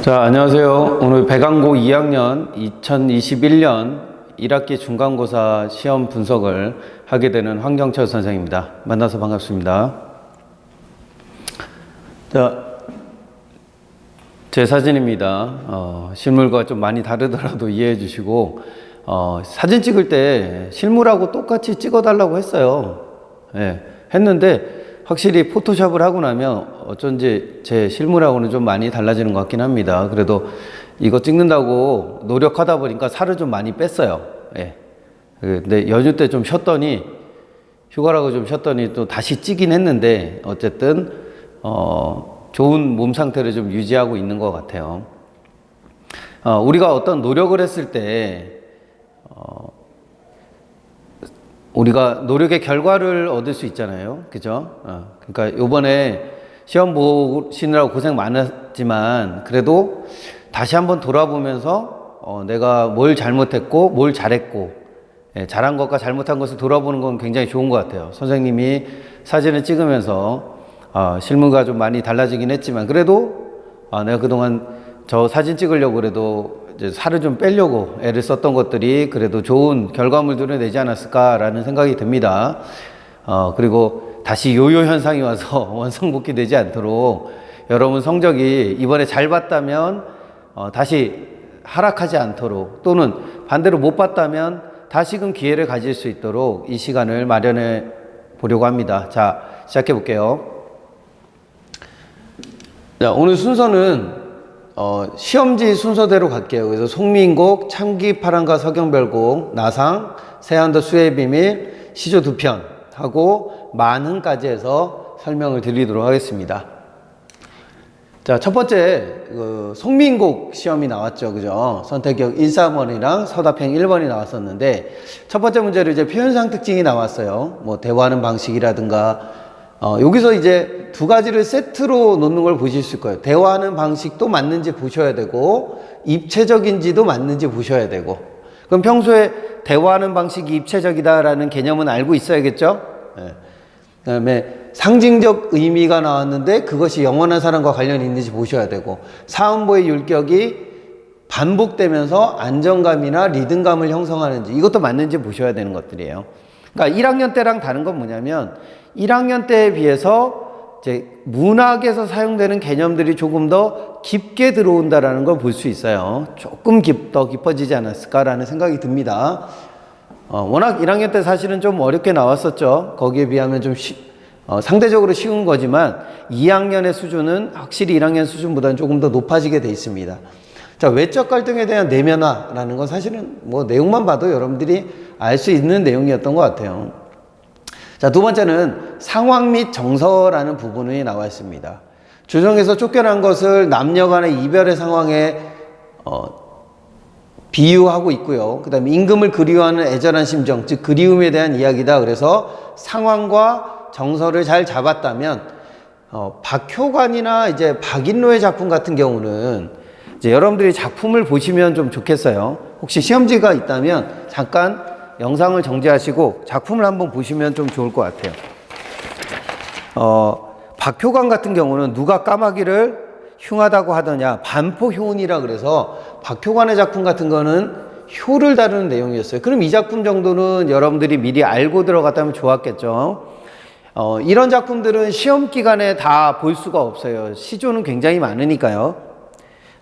자, 안녕하세요. 오늘 배강고 2학년 2021년 1학기 중간고사 시험 분석을 하게 되는 황경철 선생입니다. 만나서 반갑습니다. 자, 제 사진입니다. 실물과 좀 많이 다르더라도 이해해 주시고, 사진 찍을 때 실물하고 똑같이 찍어달라고 했어요. 예, 했는데, 확실히 포토샵을 하고 나면 어쩐지 제 실물하고는 좀 많이 달라지는 것 같긴 합니다. 그래도 이거 찍는다고 노력하다 보니까 살을 좀 많이 뺐어요. 예. 근데 연휴 때 좀 쉬었더니, 휴가라고 좀 쉬었더니 또 다시 찌긴 했는데, 어쨌든, 좋은 몸 상태를 좀 유지하고 있는 것 같아요. 우리가 어떤 노력을 했을 때, 우리가 노력의 결과를 얻을 수 있잖아요. 그죠? 그러니까 요번에 시험 보시느라고 고생 많았지만, 그래도 다시 한번 돌아보면서, 내가 뭘 잘못했고, 뭘 잘했고, 잘한 것과 잘못한 것을 돌아보는 건 굉장히 좋은 것 같아요. 선생님이 사진을 찍으면서, 실물과 좀 많이 달라지긴 했지만, 그래도, 내가 그동안 저 사진 찍으려고 그래도 이제 살을 좀 빼려고 애를 썼던 것들이 그래도 좋은 결과물들을 내지 않았을까라는 생각이 듭니다. 그리고 다시 요요 현상이 와서 원상복귀 되지 않도록 여러분 성적이 이번에 잘 봤다면 다시 하락하지 않도록, 또는 반대로 못 봤다면 다시금 기회를 가질 수 있도록 이 시간을 마련해 보려고 합니다. 자, 시작해 볼게요. 자, 오늘 순서는 시험지 순서대로 갈게요. 그래서 송민곡, 참기 파랑과 서경별곡, 나상, 세안더 수의 비밀, 시조 2편 하고 만흥까지 해서 설명을 드리도록 하겠습니다. 자, 첫 번째 송민곡 시험이 나왔죠. 그죠? 선택형 1, 4번이랑 서답형 1번이 나왔었는데, 첫 번째 문제로 이제 표현상 특징이 나왔어요. 뭐 대화하는 방식이라든가, 여기서 이제 두 가지를 세트로 놓는 걸 보실 수 있을 거예요. 대화하는 방식도 맞는지 보셔야 되고, 입체적인지도 맞는지 보셔야 되고. 그럼 평소에 대화하는 방식이 입체적이다라는 개념은 알고 있어야겠죠? 네. 그 다음에 상징적 의미가 나왔는데 그것이 영원한 사랑과 관련이 있는지 보셔야 되고, 사음보의 율격이 반복되면서 안정감이나 리듬감을 형성하는지, 이것도 맞는지 보셔야 되는 것들이에요. 그러니까 1학년 때랑 다른 건 뭐냐면, 1학년 때에 비해서 이제 문학에서 사용되는 개념들이 조금 더 깊게 들어온다라는 걸 볼 수 있어요. 조금 더 깊어지지 않았을까라는 생각이 듭니다. 워낙 1학년 때 사실은 좀 어렵게 나왔었죠. 거기에 비하면 좀 상대적으로 쉬운 거지만 2학년의 수준은 확실히 1학년 수준보다는 조금 더 높아지게 돼 있습니다. 자, 외적 갈등에 대한 내면화라는 건 사실은 뭐 내용만 봐도 여러분들이 알 수 있는 내용이었던 것 같아요. 자, 두 번째는 상황 및 정서라는 부분이 나와 있습니다. 조정에서 쫓겨난 것을 남녀 간의 이별의 상황에 비유하고 있고요. 그 다음에 임금을 그리워하는 애절한 심정, 즉 그리움에 대한 이야기다. 그래서 상황과 정서를 잘 잡았다면, 박효관이나 이제 박인로의 작품 같은 경우는 이제 여러분들이 작품을 보시면 좀 좋겠어요. 혹시 시험지가 있다면 잠깐 영상을 정지하시고 작품을 한번 보시면 좀 좋을 것 같아요. 박효관 같은 경우는 누가 까마귀를 흉하다고 하더냐, 반포효운이라 그래서 박효관의 작품 같은 거는 효를 다루는 내용이었어요. 그럼 이 작품 정도는 여러분들이 미리 알고 들어갔다면 좋았겠죠. 이런 작품들은 시험 기간에 다 볼 수가 없어요. 시조는 굉장히 많으니까요.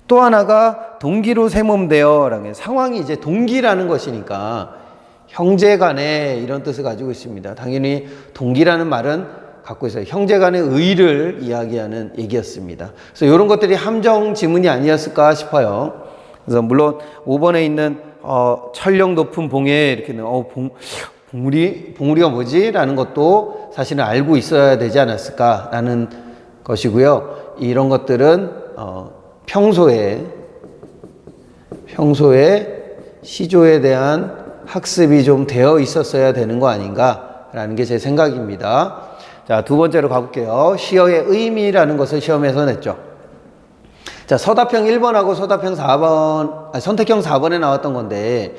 또 하나가 동기로 세몸되어 라는 상황이 이제 동기라는 것이니까 형제 간에 이런 뜻을 가지고 있습니다. 당연히 동기라는 말은 갖고 있어요. 형제 간의 의를 이야기하는 얘기였습니다. 그래서 이런 것들이 함정 지문이 아니었을까 싶어요. 그래서 물론 5번에 있는 철령 높은 봉에 이렇게 봉우리가 뭐지? 라는 것도 사실은 알고 있어야 되지 않았을까라는 것이고요. 이런 것들은 평소에 시조에 대한 학습이 좀 되어 있었어야 되는 거 아닌가라는 게 제 생각입니다. 자, 두 번째로 가볼게요. 시어의 의미라는 것을 시험에서 냈죠. 자, 서답형 1번하고 서답형 4번, 선택형 4번에 나왔던 건데,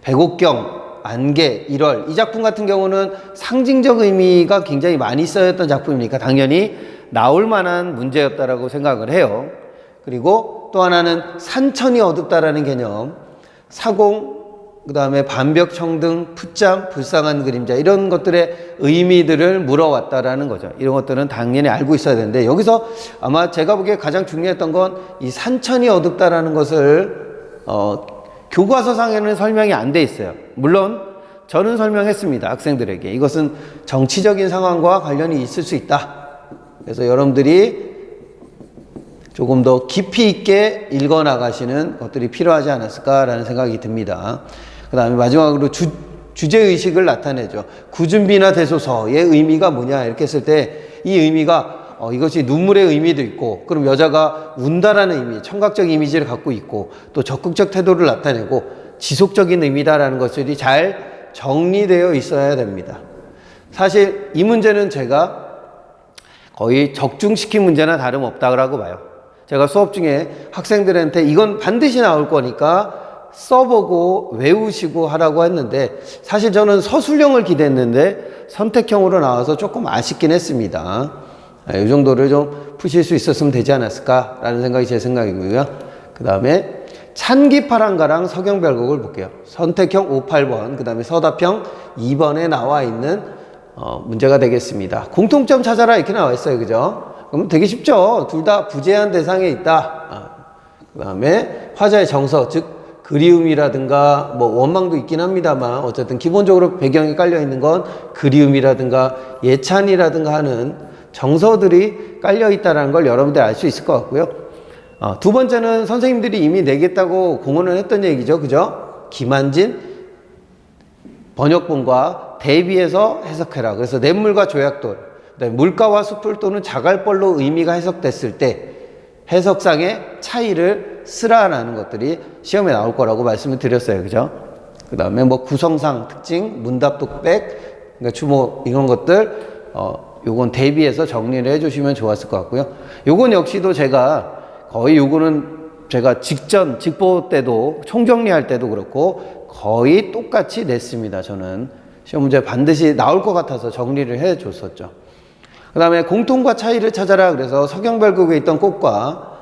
백옥경, 안개, 1월, 이 작품 같은 경우는 상징적 의미가 굉장히 많이 쓰였던 작품이니까 당연히 나올 만한 문제였다라고 생각을 해요. 그리고 또 하나는 산천이 어둡다라는 개념, 사공, 그 다음에 반벽청등, 풋잠, 불쌍한 그림자, 이런 것들의 의미들을 물어왔다라는 거죠. 이런 것들은 당연히 알고 있어야 되는데, 여기서 아마 제가 보기에 가장 중요했던 건 이 산천이 어둡다라는 것을 교과서상에는 설명이 안 돼 있어요. 물론 저는 설명했습니다, 학생들에게. 이것은 정치적인 상황과 관련이 있을 수 있다. 그래서 여러분들이 조금 더 깊이 있게 읽어나가시는 것들이 필요하지 않았을까라는 생각이 듭니다. 그 다음에 마지막으로 주제의식을 나타내죠. 구준비나 대소서의 의미가 뭐냐 이렇게 했을 때 이 의미가 이것이 눈물의 의미도 있고, 그럼 여자가 운다라는 의미, 청각적 이미지를 갖고 있고, 또 적극적 태도를 나타내고 지속적인 의미다라는 것들이 잘 정리되어 있어야 됩니다. 사실 이 문제는 제가 거의 적중시킨 문제나 다름없다고 봐요. 제가 수업 중에 학생들한테 이건 반드시 나올 거니까 써보고 외우시고 하라고 했는데, 사실 저는 서술형을 기대했는데 선택형으로 나와서 조금 아쉽긴 했습니다. 이 정도를 좀 푸실 수 있었으면 되지 않았을까라는 생각이 제 생각이고요. 그 다음에 찬기파랑가랑 서경별곡을 볼게요. 선택형 5, 8번, 그 다음에 서답형 2번에 나와 있는 문제가 되겠습니다. 공통점 찾아라 이렇게 나와 있어요. 그죠? 그럼 되게 쉽죠. 둘 다 부재한 대상에 있다. 그 다음에 화자의 정서, 즉 그리움이라든가 뭐 원망도 있긴 합니다만, 어쨌든 기본적으로 배경에 깔려 있는 건 그리움이라든가 예찬이라든가 하는 정서들이 깔려 있다는 걸 여러분들 알 수 있을 것 같고요. 두 번째는 선생님들이 이미 내겠다고 공언을 했던 얘기죠. 그죠? 김한진 번역본과 대비해서 해석해라. 그래서 냇물과 조약돌, 물가와 숲을 또는 자갈벌로 의미가 해석됐을 때 해석상의 차이를 쓰라라는 것들이 시험에 나올 거라고 말씀을 드렸어요. 그죠? 그 다음에 뭐 구성상 특징, 문답 독백, 그러니까 주목, 이런 것들, 요건 대비해서 정리를 해주시면 좋았을 것 같고요. 요건 역시도 제가 거의 요거는 제가 직보 때도, 총정리할 때도 그렇고 거의 똑같이 냈습니다. 저는 시험 문제 반드시 나올 것 같아서 정리를 해 줬었죠. 그 다음에 공통과 차이를 찾아라. 그래서 서경별곡에 있던 꽃과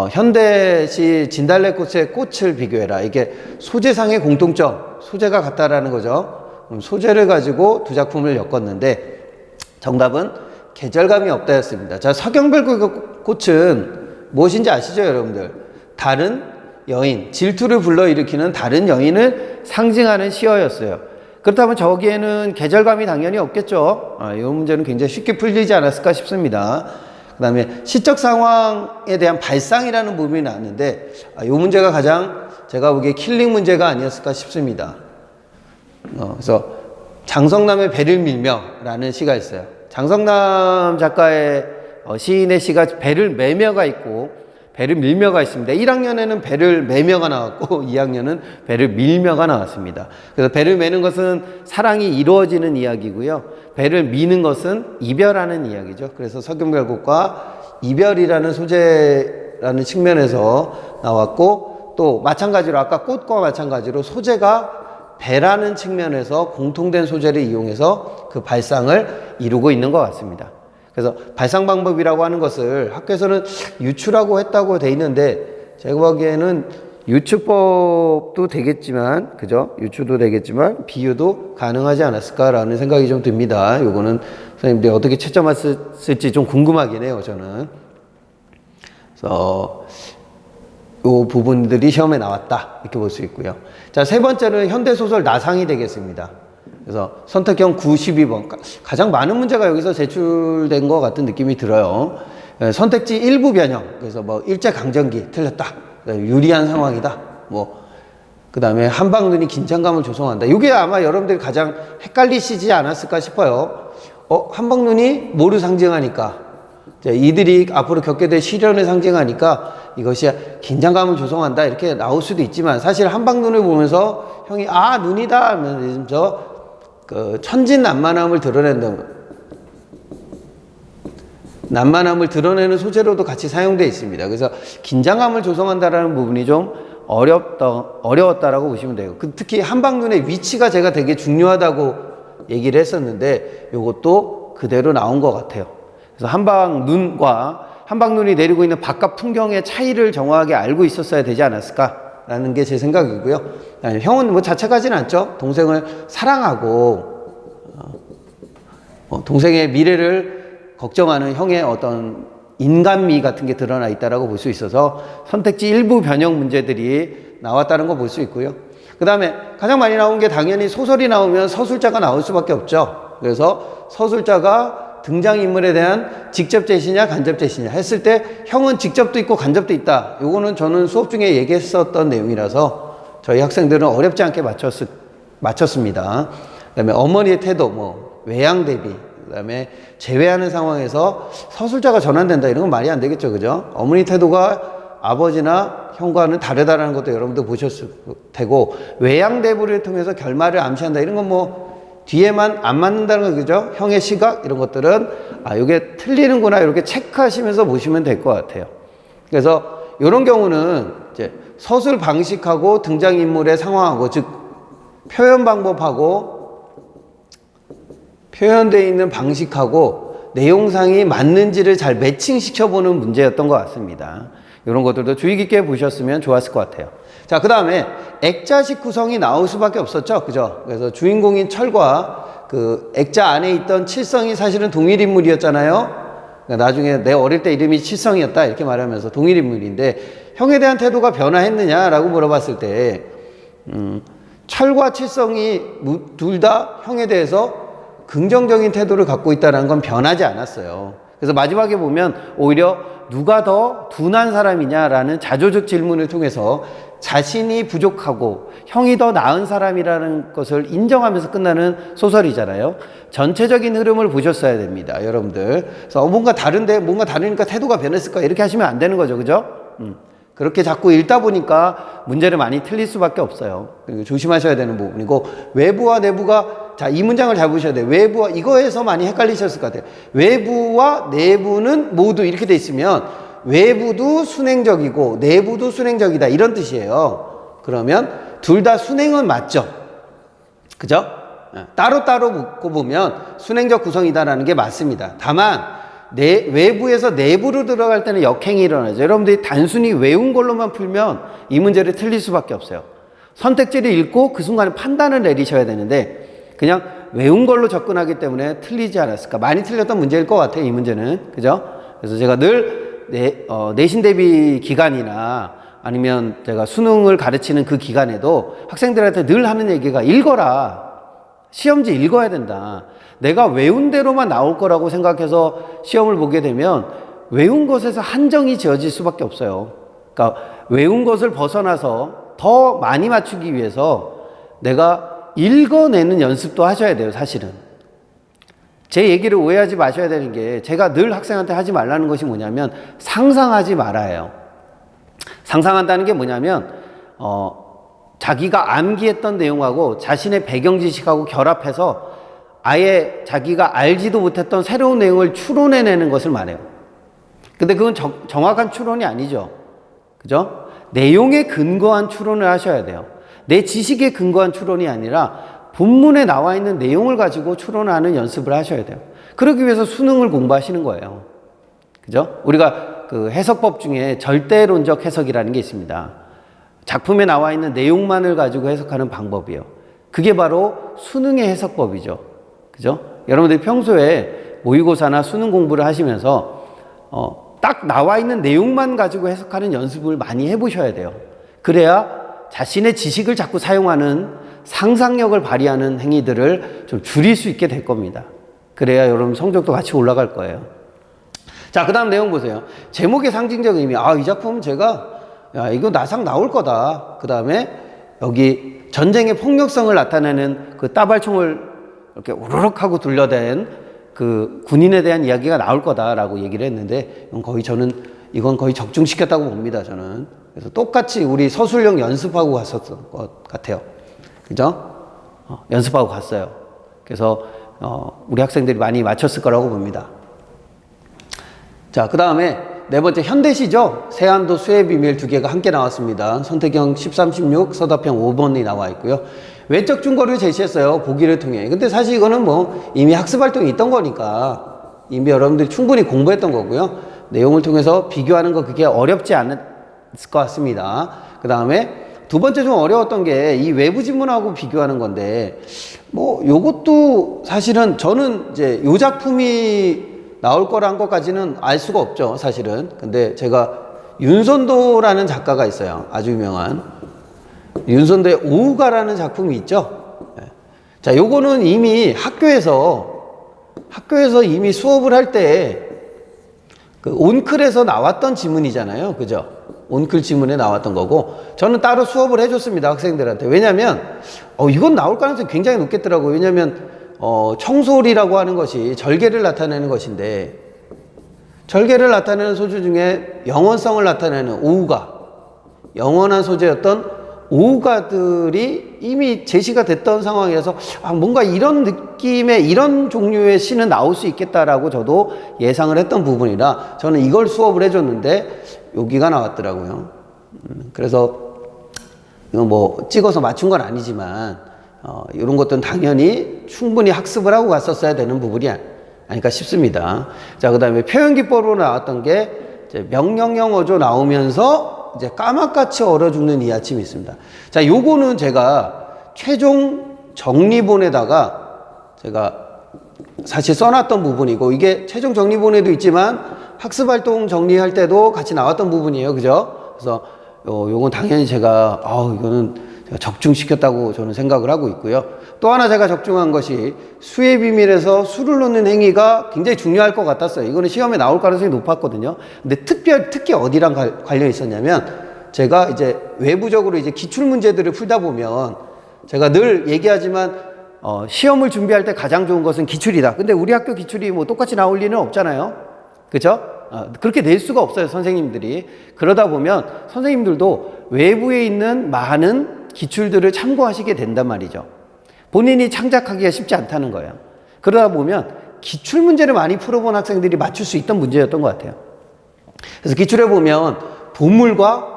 현대시 진달래꽃의 꽃을 비교해라. 이게 소재상의 공통점, 소재가 같다라는 거죠. 소재를 가지고 두 작품을 엮었는데 정답은 계절감이 없다였습니다. 자, 서경별곡의 꽃은 무엇인지 아시죠, 여러분들? 다른 여인, 질투를 불러일으키는 다른 여인을 상징하는 시어였어요. 그렇다면 저기에는 계절감이 당연히 없겠죠. 이 문제는 굉장히 쉽게 풀리지 않았을까 싶습니다. 그 다음에 시적 상황에 대한 발상이라는 부분이 나왔는데, 이 문제가 가장 제가 보기에 킬링 문제가 아니었을까 싶습니다. 그래서 장성남의 배를 밀며라는 시가 있어요. 장성남 작가의 시인의 시가 배를 매며가 있고 배를 밀며가 있습니다. 1학년에는 배를 매며가 나왔고 2학년은 배를 밀며가 나왔습니다. 그래서 배를 매는 것은 사랑이 이루어지는 이야기고요. 배를 미는 것은 이별하는 이야기죠. 그래서 서경별곡과 이별이라는 소재라는 측면에서 나왔고, 또 마찬가지로 아까 꽃과 마찬가지로 소재가 배라는 측면에서 공통된 소재를 이용해서 그 발상을 이루고 있는 것 같습니다. 그래서 발상 방법이라고 하는 것을 학교에서는 유추라고 했다고 돼 있는데, 제가 보기에는 유추법도 되겠지만, 그죠? 유추도 되겠지만 비유도 가능하지 않았을까라는 생각이 좀 듭니다. 요거는 선생님들이 어떻게 채점했을지 좀 궁금하긴 해요, 저는. 그래서 요 부분들이 시험에 나왔다, 이렇게 볼 수 있고요. 자, 세 번째는 현대소설 나상이 되겠습니다. 그래서 선택형 92번, 가장 많은 문제가 여기서 제출된 것 같은 느낌이 들어요. 선택지 일부 변형, 그래서 뭐 일제강점기 틀렸다, 유리한 상황이다, 뭐 그 다음에 한방눈이 긴장감을 조성한다. 이게 아마 여러분들이 가장 헷갈리시지 않았을까 싶어요. 한방눈이 뭐를 상징하니까, 이들이 앞으로 겪게 될 시련을 상징하니까 이것이 긴장감을 조성한다, 이렇게 나올 수도 있지만, 사실 한방눈을 보면서 형이 눈이다 하면서 그 천진난만함을 드러내는 소재로도 같이 사용되어 있습니다. 그래서 긴장감을 조성한다라는 부분이 좀 어려웠다라고 보시면 돼요. 특히 한방눈의 위치가 제가 되게 중요하다고 얘기를 했었는데, 이것도 그대로 나온 것 같아요. 그래서 한방눈과 한방눈이 내리고 있는 바깥 풍경의 차이를 정확하게 알고 있었어야 되지 않았을까라는 게 제 생각이고요. 형은 뭐 자책하지는 않죠. 동생을 사랑하고 동생의 미래를 걱정하는 형의 어떤 인간미 같은 게 드러나 있다라고 볼 수 있어서 선택지 일부 변형 문제들이 나왔다는 거 볼 수 있고요. 그 다음에 가장 많이 나온 게 당연히 소설이 나오면 서술자가 나올 수밖에 없죠. 그래서 서술자가 등장인물에 대한 직접 제시냐 간접 제시냐 했을 때 형은 직접도 있고 간접도 있다. 요거는 저는 수업 중에 얘기했었던 내용이라서 저희 학생들은 어렵지 않게 맞췄습니다. 그 다음에 어머니의 태도, 뭐 외양 대비, 그 다음에 제외하는 상황에서 서술자가 전환된다. 이런 건 말이 안 되겠죠. 그죠? 어머니 태도가 아버지나 형과는 다르다는 것도 여러분도 보셨을 테고, 외양 대비를 통해서 결말을 암시한다. 이런 건 뭐 뒤에만 안 맞는다는 거죠. 형의 시각 이런 것들은 이게 틀리는구나 이렇게 체크하시면서 보시면 될 것 같아요. 그래서 이런 경우는 이제 서술 방식하고 등장인물의 상황하고, 즉 표현 방법하고 표현되어 있는 방식하고 내용상이 맞는지를 잘 매칭시켜 보는 문제였던 것 같습니다. 이런 것들도 주의 깊게 보셨으면 좋았을 것 같아요. 자, 그 다음에 액자식 구성이 나올 수밖에 없었죠. 그죠? 그래서 주인공인 철과 그 액자 안에 있던 칠성이 사실은 동일 인물이었잖아요. 그러니까 나중에 내 어릴 때 이름이 칠성이었다 이렇게 말하면서 동일 인물인데, 형에 대한 태도가 변화했느냐라고 물어봤을 때 철과 칠성이 둘 다 형에 대해서 긍정적인 태도를 갖고 있다는 건 변하지 않았어요. 그래서 마지막에 보면 오히려 누가 더 둔한 사람이냐라는 자조적 질문을 통해서 자신이 부족하고 형이 더 나은 사람이라는 것을 인정하면서 끝나는 소설이잖아요. 전체적인 흐름을 보셨어야 됩니다, 여러분들. 그래서 뭔가 다른데, 뭔가 다르니까 태도가 변했을까 이렇게 하시면 안 되는 거죠, 그죠? 그렇게 자꾸 읽다 보니까 문제를 많이 틀릴 수밖에 없어요. 그리고 조심하셔야 되는 부분이고, 외부와 내부가, 자, 이 문장을 잘 보셔야 돼요. 외부와, 이거에서 많이 헷갈리셨을 것 같아요. 외부와 내부는 모두 이렇게 돼 있으면 외부도 순행적이고 내부도 순행적이다 이런 뜻이에요. 그러면 둘 다 순행은 맞죠, 그죠? 따로따로 묶고 보면 순행적 구성이다라는 게 맞습니다. 다만 외부에서 내부로 들어갈 때는 역행이 일어나죠. 여러분들이 단순히 외운 걸로만 풀면 이 문제를 틀릴 수밖에 없어요. 선택지를 읽고 그 순간에 판단을 내리셔야 되는데 그냥 외운 걸로 접근하기 때문에 틀리지 않았을까. 많이 틀렸던 문제일 것 같아요, 이 문제는. 그죠? 그래서 제가 늘 내신 대비 기간이나 아니면 제가 수능을 가르치는 그 기간에도 학생들한테 늘 하는 얘기가, 읽어라. 시험지 읽어야 된다. 내가 외운 대로만 나올 거라고 생각해서 시험을 보게 되면 외운 것에서 한정이 지어질 수밖에 없어요. 그러니까 외운 것을 벗어나서 더 많이 맞추기 위해서 내가 읽어내는 연습도 하셔야 돼요, 사실은. 제 얘기를 오해하지 마셔야 되는 게, 제가 늘 학생한테 하지 말라는 것이 뭐냐면 상상하지 말아요. 상상한다는 게 뭐냐면 자기가 암기했던 내용하고 자신의 배경 지식하고 결합해서 아예 자기가 알지도 못했던 새로운 내용을 추론해내는 것을 말해요. 근데 그건 정확한 추론이 아니죠. 그죠? 내용에 근거한 추론을 하셔야 돼요. 내 지식에 근거한 추론이 아니라 본문에 나와 있는 내용을 가지고 추론하는 연습을 하셔야 돼요. 그러기 위해서 수능을 공부하시는 거예요. 그죠? 우리가 그 해석법 중에 절대론적 해석이라는 게 있습니다. 작품에 나와 있는 내용만을 가지고 해석하는 방법이에요. 그게 바로 수능의 해석법이죠. 그죠? 여러분들이 평소에 모의고사나 수능 공부를 하시면서 딱 나와 있는 내용만 가지고 해석하는 연습을 많이 해보셔야 돼요. 그래야 자신의 지식을 자꾸 사용하는 상상력을 발휘하는 행위들을 좀 줄일 수 있게 될 겁니다. 그래야 여러분 성적도 같이 올라갈 거예요. 자, 그 다음 내용 보세요. 제목의 상징적 의미. 이 작품은 제가, 이거 나상 나올 거다. 그 다음에 여기 전쟁의 폭력성을 나타내는 그 따발총을 이렇게 우르륵 하고 둘러댄 그 군인에 대한 이야기가 나올 거다라고 얘기를 했는데, 이건 거의 적중시켰다고 봅니다, 저는. 그래서 똑같이 우리 서술형 연습하고 갔었던 것 같아요. 그죠? 연습하고 갔어요. 그래서 우리 학생들이 많이 맞췄을 거라고 봅니다. 자, 그 다음에 네 번째 현대시죠. 세안도 수의 비밀 두 개가 함께 나왔습니다. 선택형 13, 16, 서답형 5번이 나와 있고요. 외적 증거를 제시했어요, 보기를 통해. 근데 사실 이거는 뭐 이미 학습 활동이 있던 거니까 이미 여러분들이 충분히 공부했던 거고요. 내용을 통해서 비교하는 거 그게 어렵지 않을 것 같습니다. 그 다음에 두 번째 좀 어려웠던 게 이 외부 지문하고 비교하는 건데, 뭐 요것도 사실은 저는 이제 요 작품이 나올 거란 것까지는 알 수가 없죠, 사실은. 근데 제가 윤선도라는 작가가 있어요. 아주 유명한 윤선도의 오우가라는 작품이 있죠. 자, 요거는 이미 학교에서 이미 수업을 할 때 그 온클에서 나왔던 지문이잖아요, 그죠? 온클 지문에 나왔던 거고, 저는 따로 수업을 해줬습니다, 학생들한테. 왜냐면 이건 나올 가능성이 굉장히 높겠더라고요. 왜냐면 청솔이라고 하는 것이 절개를 나타내는 것인데, 절개를 나타내는 소재 중에 영원성을 나타내는 오우가, 영원한 소재였던 오우가들이 이미 제시가 됐던 상황에서 뭔가 이런 느낌의 이런 종류의 시는 나올 수 있겠다라고 저도 예상을 했던 부분이라 저는 이걸 수업을 해줬는데 여기가 나왔더라고요. 그래서 이건 뭐 찍어서 맞춘 건 아니지만 이런 것들은 당연히 충분히 학습을 하고 갔었어야 되는 부분이 아닐까 싶습니다. 자, 그 다음에 표현기법으로 나왔던 게 이제 명령형어조 나오면서 이제 까맣같이 얼어 죽는 이 아침이 있습니다. 자, 요거는 제가 최종 정리본에다가 제가 사실 써놨던 부분이고, 이게 최종 정리본에도 있지만 학습활동 정리할 때도 같이 나왔던 부분이에요. 그죠? 그래서 요건 당연히 제가 이거는 제가 적중시켰다고 저는 생각을 하고 있고요. 또 하나 제가 적중한 것이 수의 비밀에서 수를 놓는 행위가 굉장히 중요할 것 같았어요. 이거는 시험에 나올 가능성이 높았거든요. 근데 특히 어디랑 관련이 있었냐면, 제가 이제 외부적으로 이제 기출 문제들을 풀다 보면 제가 늘 얘기하지만 시험을 준비할 때 가장 좋은 것은 기출이다. 근데 우리 학교 기출이 뭐 똑같이 나올 리는 없잖아요. 그죠? 그렇게 낼 수가 없어요, 선생님들이. 그러다 보면 선생님들도 외부에 있는 많은 기출들을 참고하시게 된단 말이죠. 본인이 창작하기가 쉽지 않다는 거예요. 그러다 보면 기출 문제를 많이 풀어본 학생들이 맞출 수 있던 문제였던 것 같아요. 그래서 기출해 보면 보물과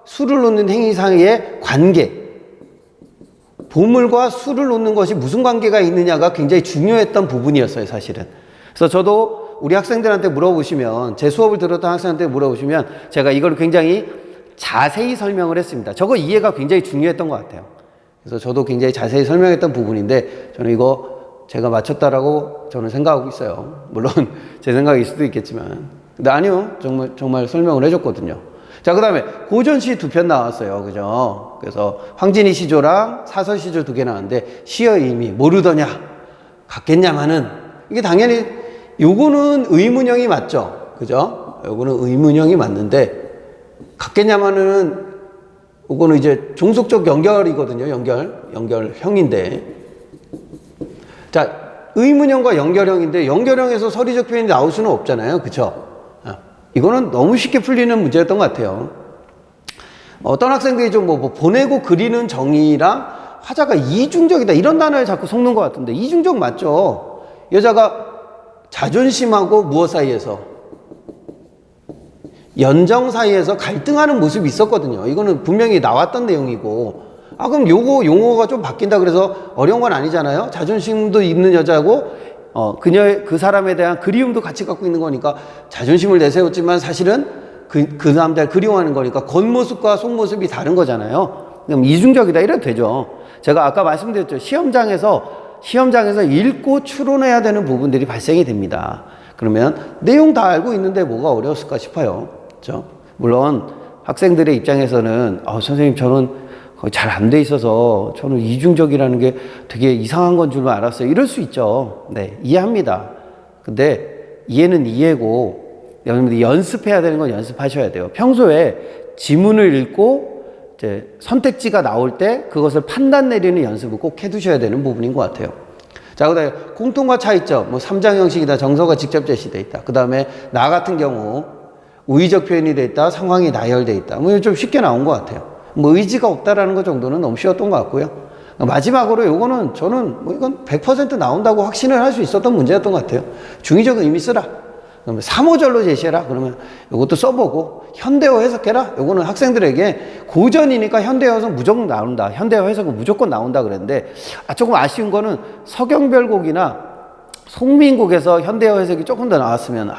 수를 놓는 행위 사이의 관계, 보물과 수를 놓는 것이 무슨 관계가 있느냐가 굉장히 중요했던 부분이었어요, 사실은. 그래서 저도 우리 학생들한테 물어보시면, 제 수업을 들었던 학생한테 물어보시면 제가 이걸 굉장히 자세히 설명을 했습니다. 저거 이해가 굉장히 중요했던 것 같아요. 그래서 저도 굉장히 자세히 설명했던 부분인데, 저는 이거 제가 맞췄다라고 저는 생각하고 있어요. 물론 제 생각일 수도 있겠지만. 근데 아니요, 정말 설명을 해줬거든요. 자, 그 다음에 고전시 2편 나왔어요. 그죠? 그래서 황진이 시조랑 사설 시조 2개 나왔는데, 시의 의미 모르더냐 같겠냐마는, 이게 당연히 요거는 의문형이 맞죠. 그죠? 요거는 의문형이 맞는데, 같겠냐마는 요거는 이제 종속적 연결이거든요. 연결형인데. 자, 의문형과 연결형인데 연결형에서 서리적 표현이 나올 수는 없잖아요. 그쵸? 이거는 너무 쉽게 풀리는 문제였던 것 같아요. 어떤 학생들이 좀 뭐 보내고 그리는 정의랑 화자가 이중적이다 이런 단어에 자꾸 속는 것 같은데, 이중적 맞죠? 여자가 자존심하고 무엇 사이에서, 연정 사이에서 갈등하는 모습이 있었거든요. 이거는 분명히 나왔던 내용이고, 그럼 요거 용어가 좀 바뀐다 그래서 어려운 건 아니잖아요. 자존심도 있는 여자고 그 사람에 대한 그리움도 같이 갖고 있는 거니까 자존심을 내세웠지만 사실은 그 남자를 그리워하는 거니까 겉모습과 속모습이 다른 거잖아요. 그럼 이중적이다 이래도 되죠. 제가 아까 말씀드렸죠. 시험장에서 읽고 추론해야 되는 부분들이 발생이 됩니다. 그러면 내용 다 알고 있는데 뭐가 어려웠을까 싶어요. 그렇죠? 물론 학생들의 입장에서는 선생님 저는 잘 안 돼 있어서 저는 이중적이라는 게 되게 이상한 건 줄만 알았어요. 이럴 수 있죠. 네, 이해합니다. 근데 이해는 이해고, 여러분들이 연습해야 되는 건 연습하셔야 돼요. 평소에 지문을 읽고 이제 선택지가 나올 때 그것을 판단 내리는 연습을 꼭 해두셔야 되는 부분인 것 같아요. 자, 그 다음에 공통과 차이점, 뭐 3장 형식이다, 정서가 직접 제시되어 있다. 그 다음에 나 같은 경우 우의적 표현이 되어 있다, 상황이 나열되어 있다. 뭐 좀 쉽게 나온 것 같아요. 뭐 의지가 없다라는 것 정도는 너무 쉬웠던 것 같고요. 마지막으로 요거는 저는 뭐 이건 100% 나온다고 확신을 할 수 있었던 문제였던 것 같아요. 중의적 의미 쓰라. 그러면 3호절로 제시해라. 그러면 요것도 써보고 현대어 해석해라. 요거는 학생들에게 고전이니까 현대어 해석 무조건 나온다. 현대어 해석은 무조건 나온다 그랬는데, 조금 아쉬운 거는 서경별곡이나 송민국에서 현대어 해석이 조금 더 나왔으면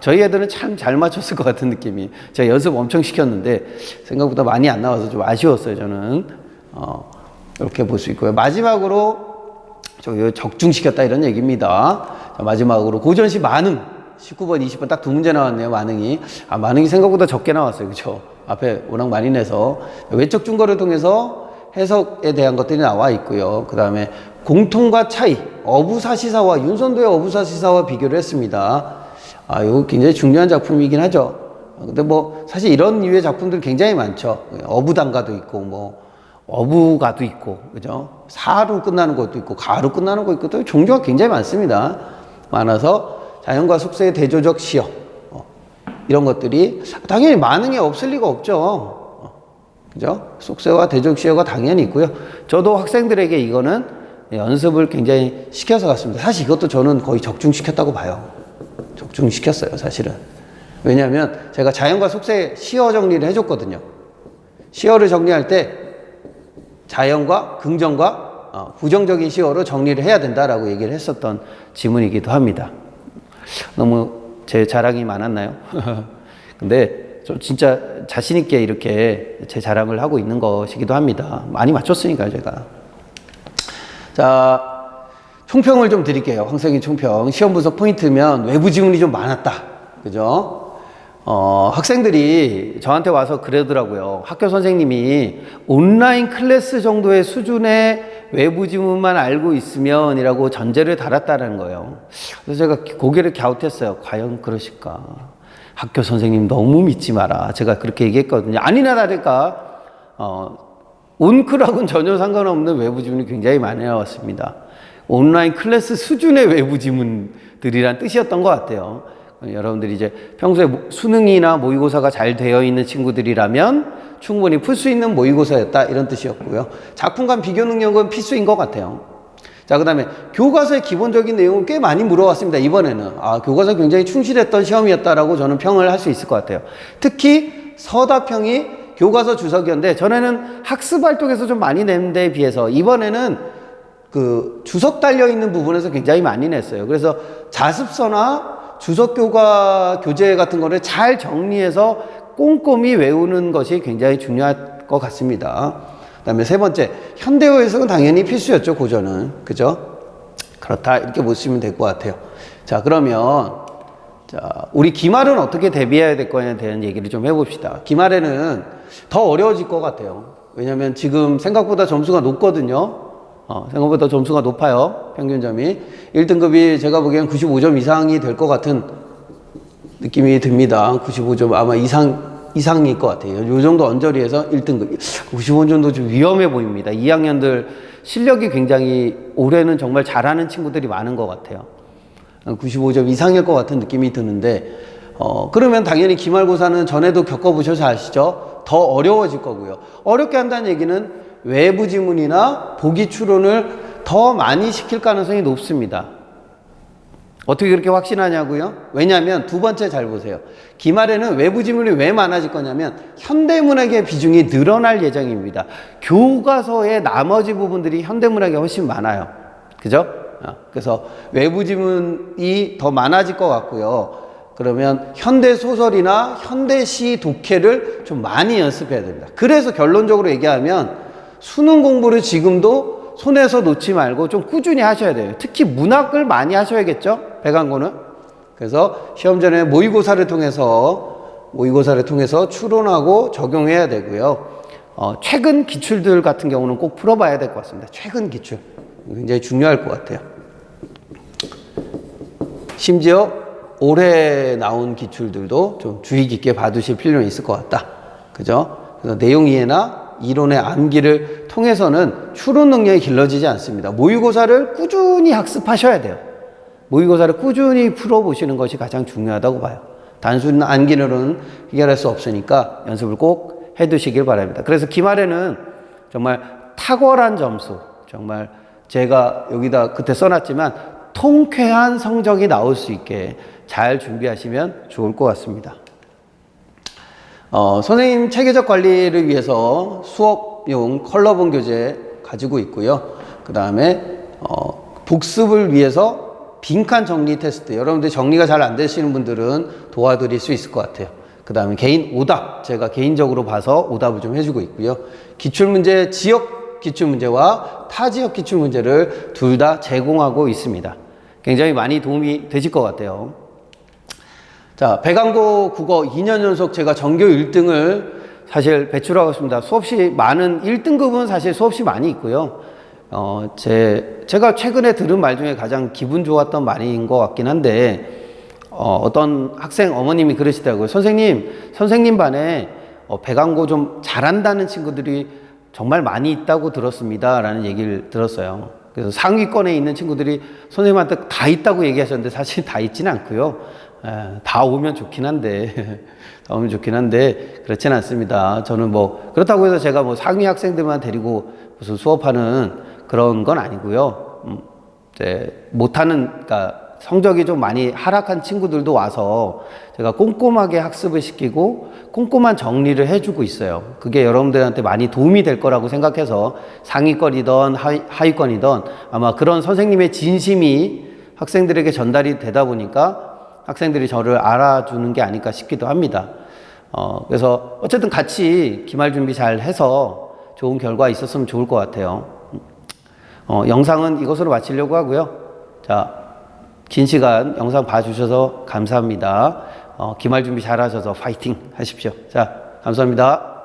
저희 애들은 참 잘 맞췄을 것 같은 느낌이. 제가 연습 엄청 시켰는데 생각보다 많이 안 나와서 좀 아쉬웠어요. 저는 이렇게 볼 수 있고요. 마지막으로 적중시켰다 이런 얘기입니다. 자, 마지막으로 고전시 만흥 19번 20번 딱 두 문제 나왔네요. 만흥이 만흥이 생각보다 적게 나왔어요. 그렇죠? 앞에 워낙 많이 내서 외적 증거를 통해서 해석에 대한 것들이 나와 있고요. 그 다음에 공통과 차이, 어부사시사와 윤선도의 어부사시사와 비교를 했습니다. 이거 굉장히 중요한 작품이긴 하죠. 근데 뭐 사실 이런 류의 작품들 굉장히 많죠. 어부단가도 있고 뭐 어부가도 있고, 그죠? 사로 끝나는 것도 있고 가로 끝나는 것도 있고 또 종류가 굉장히 많습니다. 많아서 자연과 속세의 대조적 시어 이런 것들이 당연히 만흥에 없을 리가 없죠. 그죠? 속세와 대조적 시어가 당연히 있고요. 저도 학생들에게 이거는 연습을 굉장히 시켜서 갔습니다. 사실 이것도 저는 거의 적중시켰다고 봐요. 적중시켰어요, 사실은. 왜냐하면 제가 자연과 속세 시어 정리를 해줬거든요. 시어를 정리할 때 자연과 긍정과 부정적인 시어로 정리를 해야 된다라고 얘기를 했었던 지문이기도 합니다. 너무 제 자랑이 많았나요? 근데 좀 진짜 자신있게 이렇게 제 자랑을 하고 있는 것이기도 합니다. 많이 맞췄으니까요, 제가. 자, 총평을 좀 드릴게요. 황석인 총평. 시험 분석 포인트면 외부 지문이 좀 많았다. 그죠? 학생들이 저한테 와서 그러더라고요. 학교 선생님이 온라인 클래스 정도의 수준의 외부 지문만 알고 있으면 이라고 전제를 달았다는 거예요. 그래서 제가 고개를 갸웃했어요. 과연 그러실까? 학교 선생님 너무 믿지 마라. 제가 그렇게 얘기했거든요. 아니나 다를까 온클하고는 전혀 상관없는 외부 지문이 굉장히 많이 나왔습니다. 온라인 클래스 수준의 외부 지문들이란 뜻이었던 것 같아요. 여러분들이 이제 평소에 수능이나 모의고사가 잘 되어 있는 친구들이라면 충분히 풀 수 있는 모의고사였다 이런 뜻이었고요. 작품간 비교 능력은 필수인 것 같아요. 자, 그 다음에 교과서의 기본적인 내용을 꽤 많이 물어봤습니다. 이번에는 교과서에 굉장히 충실했던 시험이었다라고 저는 평을 할 수 있을 것 같아요. 특히 서답형이 교과서 주석이었는데 전에는 학습 활동에서 좀 많이 낸 데에 비해서 이번에는 그 주석 달려있는 부분에서 굉장히 많이 냈어요. 그래서 자습서나 주석교과 교재 같은 거를 잘 정리해서 꼼꼼히 외우는 것이 굉장히 중요할 것 같습니다. 그 다음에 세 번째, 현대어 해석은 당연히 필수였죠, 고전은. 그죠? 그렇다, 이렇게 보시면 될 것 같아요. 자, 그러면, 우리 기말은 어떻게 대비해야 될 거냐에 대한 얘기를 좀 해봅시다. 기말에는 더 어려워질 것 같아요. 왜냐면 지금 생각보다 점수가 높거든요. 생각보다 점수가 높아요. 평균점이. 1등급이 제가 보기엔 95점 이상이 될 것 같은 느낌이 듭니다. 95점 아마 이상일 것 같아요. 요 정도 언저리에서 1등급. 95점도 좀 위험해 보입니다. 2학년들 실력이 굉장히 올해는 정말 잘하는 친구들이 많은 것 같아요. 95점 이상일 것 같은 느낌이 드는데, 그러면 당연히 기말고사는 전에도 겪어보셔서 아시죠? 더 어려워질 거고요. 어렵게 한다는 얘기는 외부 지문이나 보기 추론을 더 많이 시킬 가능성이 높습니다. 어떻게 그렇게 확신하냐고요? 왜냐하면 두 번째 잘 보세요. 기말에는 외부 지문이 왜 많아질 거냐면 현대문학의 비중이 늘어날 예정입니다. 교과서의 나머지 부분들이 현대문학이 훨씬 많아요. 그죠? 그래서 외부 지문이 더 많아질 것 같고요. 그러면 현대소설이나 현대시 독해를 좀 많이 연습해야 됩니다. 그래서 결론적으로 얘기하면 수능 공부를 지금도 손에서 놓지 말고 좀 꾸준히 하셔야 돼요. 특히 문학을 많이 하셔야겠죠? 배강고는. 그래서 시험 전에 모의고사를 통해서 추론하고 적용해야 되고요. 최근 기출들 같은 경우는 꼭 풀어봐야 될 것 같습니다. 최근 기출. 굉장히 중요할 것 같아요. 심지어 올해 나온 기출들도 좀 주의 깊게 봐두실 필요는 있을 것 같다. 그죠? 그래서 내용 이해나 이론의 암기를 통해서는 추론 능력이 길러지지 않습니다. 모의고사를 꾸준히 학습하셔야 돼요. 모의고사를 꾸준히 풀어보시는 것이 가장 중요하다고 봐요. 단순 암기로는 해결할 수 없으니까 연습을 꼭 해두시길 바랍니다. 그래서 기말에는 정말 탁월한 점수, 정말 제가 여기다 그때 써놨지만 통쾌한 성적이 나올 수 있게 잘 준비하시면 좋을 것 같습니다. 선생님 체계적 관리를 위해서 수업용 컬러본 교재 가지고 있고요. 그 다음에 복습을 위해서 빈칸 정리 테스트. 여러분들 정리가 잘 안 되시는 분들은 도와드릴 수 있을 것 같아요. 그 다음에 개인 오답. 제가 개인적으로 봐서 오답을 좀 해주고 있고요. 기출문제, 지역 기출문제와 타지역 기출문제를 둘 다 제공하고 있습니다. 굉장히 많이 도움이 되실 것 같아요. 자, 배강고 국어 2년 연속 제가 전교 1등을 사실 배출하고 있습니다. 수없이 많은 1등급은 사실 수없이 많이 있고요. 제가 최근에 들은 말 중에 가장 기분 좋았던 말인 것 같긴 한데, 어떤 학생 어머님이 그러시더라고요. 선생님 반에 배강고 좀 잘한다는 친구들이 정말 많이 있다고 들었습니다. 라는 얘기를 들었어요. 그래서 상위권에 있는 친구들이 선생님한테 다 있다고 얘기하셨는데 사실 다 있지는 않고요. 다 오면 좋긴 한데, 다 오면 좋긴 한데, 그렇진 않습니다. 저는 뭐, 그렇다고 해서 제가 뭐 상위 학생들만 데리고 무슨 수업하는 그런 건 아니고요. 못하는, 그러니까 성적이 좀 많이 하락한 친구들도 와서 제가 꼼꼼하게 학습을 시키고 꼼꼼한 정리를 해주고 있어요. 그게 여러분들한테 많이 도움이 될 거라고 생각해서 상위권이든 하위권이든 아마 그런 선생님의 진심이 학생들에게 전달이 되다 보니까 학생들이 저를 알아주는 게 아닐까 싶기도 합니다. 그래서 어쨌든 같이 기말 준비 잘 해서 좋은 결과 있었으면 좋을 것 같아요. 영상은 이것으로 마치려고 하고요. 자, 긴 시간 영상 봐주셔서 감사합니다. 기말 준비 잘 하셔서 파이팅 하십시오. 자, 감사합니다.